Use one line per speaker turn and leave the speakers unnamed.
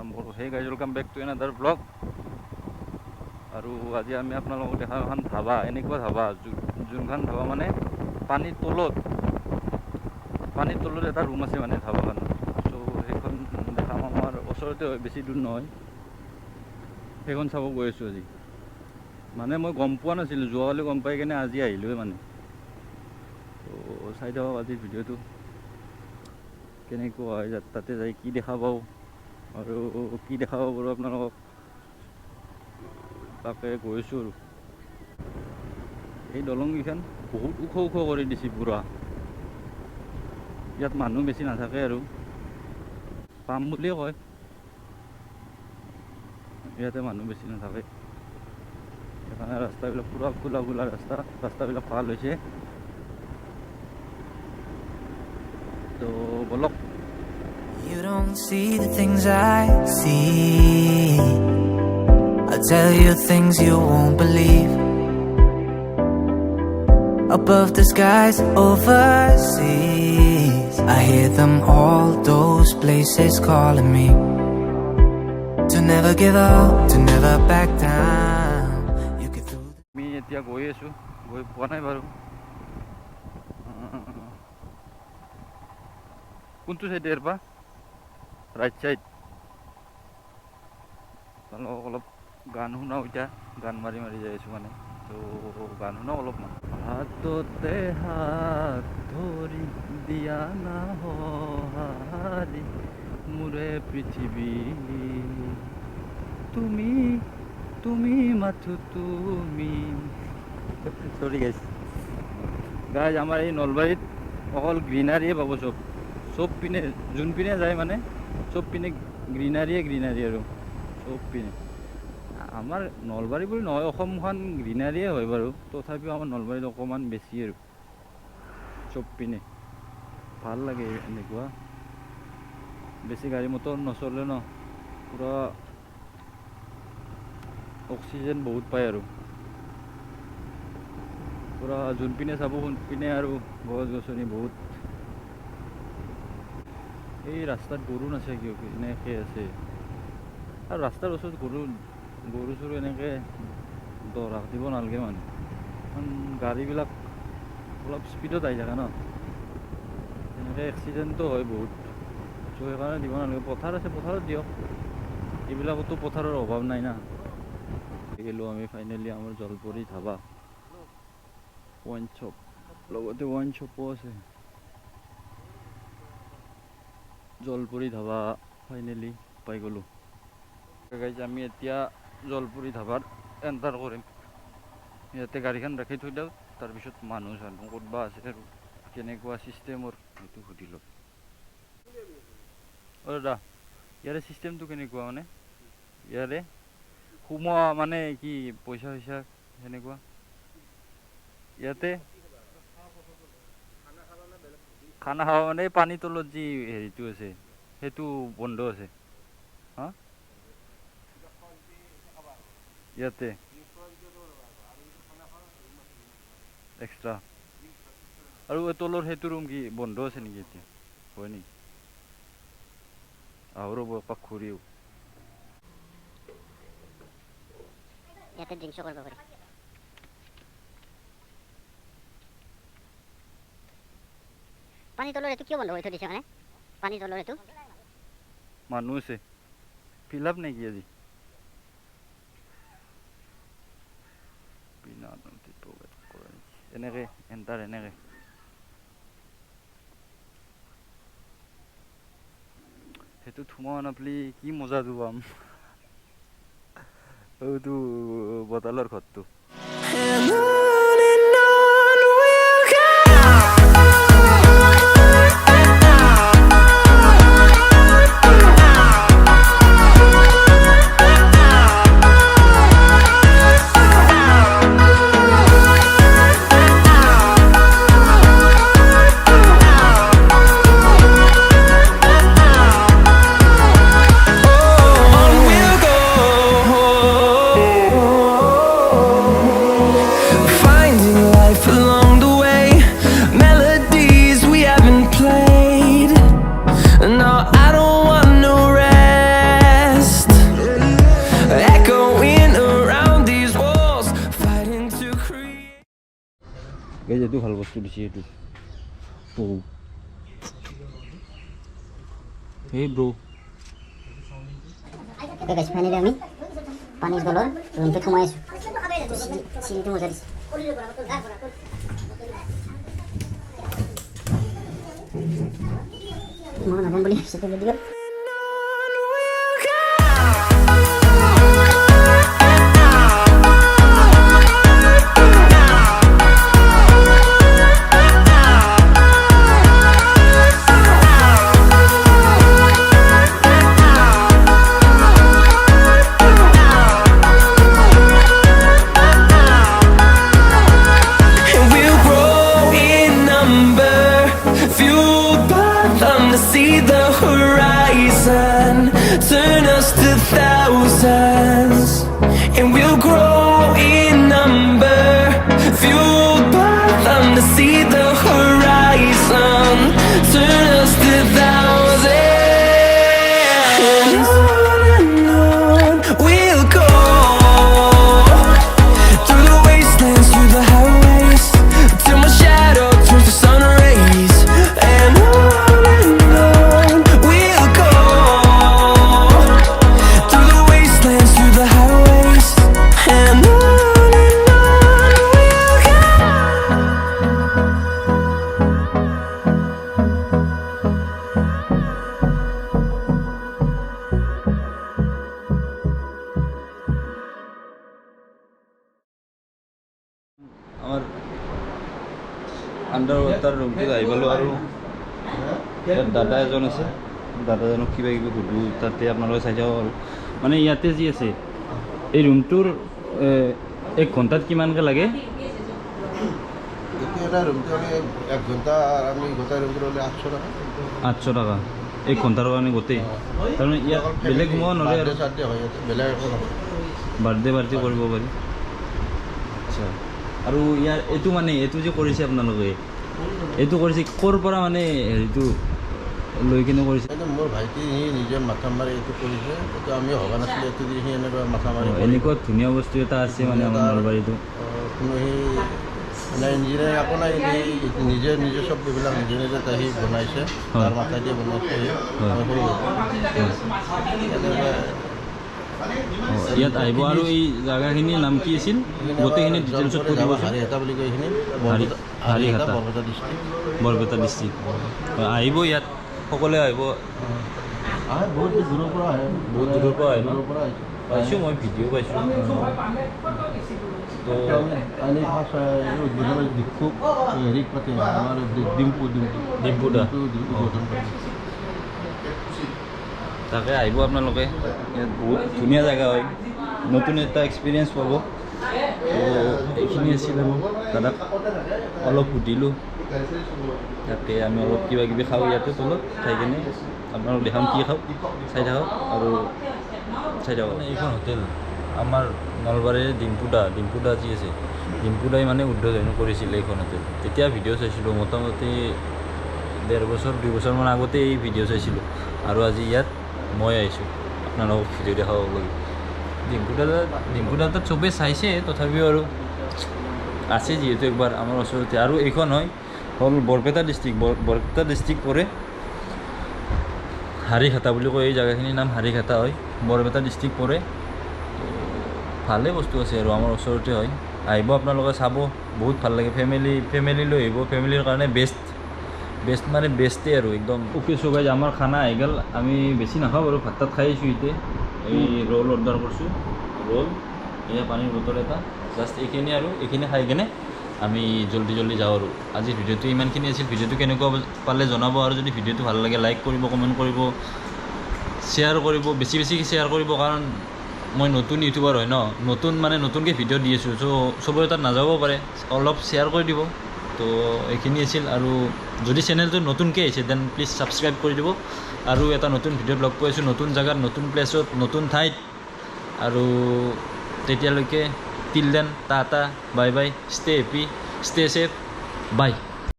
আৰম্ভ কৰোঁ। Hey guys, welcome back to another blog. আৰু আজি আমি আপোনালোকক দেখা এখন ধাবা, এনেকুৱা ধাবা যোনখন ধাবা মানে পানীৰ তলত এটা ৰুম আছে মানে ধাবাখন। চ' সেইখন দেখাম, আমাৰ ওচৰতে হয়, বেছি দূৰ নহয়। সেইখন চাব গৈ আছোঁ আজি। মানে মই গম পোৱা নাছিলোঁ, যোৱাকালি গম পাই কিনে আজি আহিলোৱে মানে। ত' চাই থাকক আজিৰ ভিডিঅ'টো কেনেকুৱা হয়, তাতে যাই কি দেখা পাওঁ আৰু কি দেখাব পাৰোঁ আপোনালোকক, তাকে গৈছোঁ। আৰু এই দলংকেইখন বহুত ওখ কৰি দিছে পুৰা। ইয়াত মানুহ বেছি নাথাকে আৰু পাম বুলিয়ে কয়, ইয়াতে মানুহ বেছি নাথাকে। সেইকাৰণে ৰাস্তাবিলাক পুৰা খোলা ৰাস্তাবিলাক ভাল হৈছে। তো বলক।
You don't see the things I see. I'll tell you things you won't believe. Above the skies, overseas, I hear them all, those places calling me to never give up, to never back down. You get through the...
আমি এতিয়া গৈ আছোঁ, গৈ পোৱা নাই বাৰু। কোনটো চাইডে এৰপা? Right side. আপোনালোকক অলপ গান শুনাওঁ, এতিয়া গান মাৰি যাই আছোঁ মানে। তো গান শুনাওঁ অলপমান। হাততে হাত ধৰি দিয়া না সঁহাৰি মোৰে পৃথিৱী, তুমি মাথো তুমি। চৰি গাইজ, আমাৰ এই নলবাৰীত অকল গ্ৰীনাৰীয়ে পাব। চব পিনে, যোনপিনে যায় মানে চব পিনে গ্ৰীনাৰীয়ে আৰু চব পিনে। আমাৰ নলবাৰী বুলি নহয়, অসমখন গ্ৰীনাৰীয়ে হয় বাৰু, তথাপিও আমাৰ নলবাৰীত অকণমান বেছি আৰু চব পিনে ভাল লাগে এনেকুৱা। বেছি গাড়ী মটৰ নচলে ন, পূৰা অক্সিজেন বহুত পায় আৰু পূৰা যোনপিনে চাব সোনপিনে আৰু গছ গছনি বহুত। এই ৰাস্তাত গৰু নাছে কিয়, এনেকৈ আছে। আৰু ৰাস্তাৰ ওচৰত গৰু চৰু এনেকৈ ৰাখ দিব নালাগে মানে, কাৰণ গাড়ীবিলাক অলপ স্পীডত আহি থাকে ন, এনেকৈ এক্সিডেণ্টো হয় বহুত। চ' সেইকাৰণে দিব নালাগে। পথাৰ আছে, পথাৰত দিয়ক, এইবিলাকতো পথাৰৰ অভাৱ নাই না। গ'লোঁ আমি ফাইনেলি আমাৰ জলপৰী ধাবা, ৱাইন শ্বপ, লগতে ৱাইন শ্বপো আছে। জলপৰী ধাবা ফাইনেলি পাই গ'লোঁ। গাইজ, আমি এতিয়া জলপৰী ধাবাত এণ্টাৰ কৰিম। ইয়াতে গাড়ীখন ৰাখি থৈ দিওঁ, তাৰপিছত মানুহ ক'তবা আছে আৰু কেনেকুৱা চিষ্টেমৰ সেইটো সুধি লওঁ। দাদা, ইয়াৰে চিষ্টেমটো কেনেকুৱা? মানে ইয়াৰে সোমোৱা মানে কি পইচা চইচা সেনেকুৱা? ইয়াতে খানা খাব মানে পানীৰ তলত যি হেৰিটো আছে সেইটো বন্ধ আছে। হা, ইয়াতে এক্সট্ৰা আৰু তলৰ সেইটো ৰুম কি বন্ধ আছে নেকি এতিয়া? হয় নেকি? ৰ'ব এপাক ঘূৰিও।
ইয়াতে ড্ৰিংকছো কৰিব পাৰি। পানী তলৰ এইটো কিয় বন্ধ কৰি থৈ দিছে? মানে পানী তলৰ এইটো
মানুহ আছে, ফিল আপ নেকি আজি? এনেকে এণ্টাৰ, এনেকে সেইটোত সোমাব নাপালি কি মজাটো পাম। এইটো বটালৰ ঘৰটো। এইটো ভাল বস্তু দিছে এইটো এই ব্ৰো
গাইছ ফাইনালি আমি পানীৰ তলৰ ৰুমটো সোমাই আছোঁ চিৰিটো মজা দিছে মই নাজানো বুলি ভাবিছোঁ জলদি গ'ল
Turn us to thousands, and we'll grow in number, fueled by them to see the horizon. Turn us to thousands, and on we'll go, through the wastelands, through the highways, till my shadow turns to sun rays, and on we'll go. Through the highways and on we'll go.
আমাৰ under water ৰুমটোত আহি পালোঁ আৰু ইয়াত দাদা এজন আছে দাদাজনক কিবা কিবি সুধোঁ তাতে আপোনালোকে চাই যাওঁ আৰু মানে ইয়াতে যি আছে এই ৰুমটোৰ 1 ঘণ্টাত কিমানকৈ লাগে
এটা ৰুমটো 1 ঘণ্টা আমি গোটেই ৰুমটো হ'লে 800 টকা
800 টকা 1 ঘণ্টাৰ কাৰণে গোটেই তাৰমানে ইয়াত বেলেগ সোমাব নোৱাৰে আৰু
চাৰ্ডে হয় বেলেগ একো নহয়
বাৰ্থডে কৰিব পাৰি আচ্ছা আৰু ইয়াৰ এইটো মানে এইটো যে কৰিছে আপোনালোকে এইটো কৰিছে ক'ৰ পৰা মানে হেৰিটো লৈ কিনে কৰিছে
এইটো মোৰ ভাইটি সি নিজে মাথা মাৰি এইটো কৰিছে এইটো আমি ভবা নাছিলোঁ এইটো দি সি এনেকুৱা মাথা মাৰি
এনেকুৱা ধুনীয়া বস্তু এটা আছে মানে আমাৰ নলবাৰীটো
কোনো সি মানে ইঞ্জিনিয়াৰ একো নাই নিজে চব এইবিলাক নিজে সি বনাইছে তাৰ মাথাই দিয়ে বনাইছে
ইয়াত আহিব আৰু এই জাগাখিনিৰ নাম কি আছিল গোটেইখিনি ডিটেইলছত কৈ দিব
হাৰিহাটা বুলি কয় এইখিনি
হাৰিহাটা
বৰপেটা ডিষ্ট্ৰিক্ট
আহিব ইয়াত সকলোৱে আহিব
বহুত দূৰৰ পৰা আহে
বহুত দূৰৰ পৰা আহে ন
দূৰৰ পৰা আহিছে
পাইছোঁ মই ভিডিঅ' পাইছোঁ তো
উদ্বোধন দিক্ষুক হেৰিক পাতে আমাৰ ডিম্পু দা উদ্বোধন কৰে
তাকে আহিব আপোনালোকে ইয়াত বহুত ধুনীয়া জেগা হয় নতুন এটা এক্সপিৰিয়েঞ্চ পাব তো এইখিনি আছিল আৰু দাদাক অলপ সুধিলোঁ তাকে আমি অলপ কিবা কিবি খাওঁ ইয়াতে তলত খাই কিনে আপোনালোক দেখাম কি খাওঁ চাই থাকক আৰু চাই থাকক এইখন হোটেল আমাৰ নলবাৰীৰ ডিম্পুদা যি আছে ডিম্পুদাই মানে উদ্বোধন কৰিছিলে এইখন হোটেল তেতিয়া ভিডিঅ' চাইছিলোঁ মোটামুটি 1.5 বছৰ 2 বছৰমান আগতে এই ভিডিঅ' চাইছিলোঁ আৰু আজি ইয়াত মই আহিছোঁ আপোনালোকক ভিডিঅ' দেখাব লাগে ডিম্পুদা তাত চবেই চাইছে তথাপিও আৰু আছে যিহেতু একবাৰ আমাৰ ওচৰতে আৰু এইখন হ'ল বৰপেটা ডিষ্ট্ৰিক্ট পৰে হাৰিহাটা বুলি কয় এই জেগাখিনিৰ নাম হাৰিহাটা হয় বৰপেটা ডিষ্ট্ৰিক্ট পৰে ভালে বস্তু আছে আৰু আমাৰ ওচৰতে হয় আহিব আপোনালোকে চাব বহুত ভাল লাগে ফেমিলি লৈ আহিব ফেমিলিৰ কাৰণে বেষ্ট মানে বেষ্টেই আৰু একদম অ'কে চ' গাইজ আমাৰ খানা আহি গ'ল আমি বেছি নাখাওঁ বাৰু ভাত তাত খাই আহিছোঁ এতিয়া এই ৰোল অৰ্ডাৰ কৰিছোঁ ৰোল এয়া পানীৰ বটল এটা জাষ্ট এইখিনি আৰু এইখিনি খাই কিনে আমি জল্দি যাওঁ আৰু আজিৰ ভিডিঅ'টো ইমানখিনি আছিল ভিডিঅ'টো কেনেকুৱা পালে জনাব আৰু যদি ভিডিঅ'টো ভাল লাগে লাইক কৰিব কমেণ্ট কৰিব শ্বেয়াৰ কৰিব বেছি শ্বেয়াৰ কৰিব কাৰণ মই নতুন ইউটিউবাৰ হয় ন নতুনকৈ ভিডিঅ' দি আছোঁ চ' চবৰে তাত নাযাব পাৰে অলপ শ্বেয়াৰ কৰি দিব তো এইখিনি আছিল আৰু যদি চেনেলটো নতুনকৈ আহিছে দেন প্লিজ ছাবস্ক্ৰাইব কৰি দিব আৰু এটা নতুন ভিডিঅ'ত লগ পাইছোঁ নতুন জেগাত নতুন প্লেচত নতুন ঠাইত আৰু তেতিয়ালৈকে till then tata bye bye stay happy stay safe বাই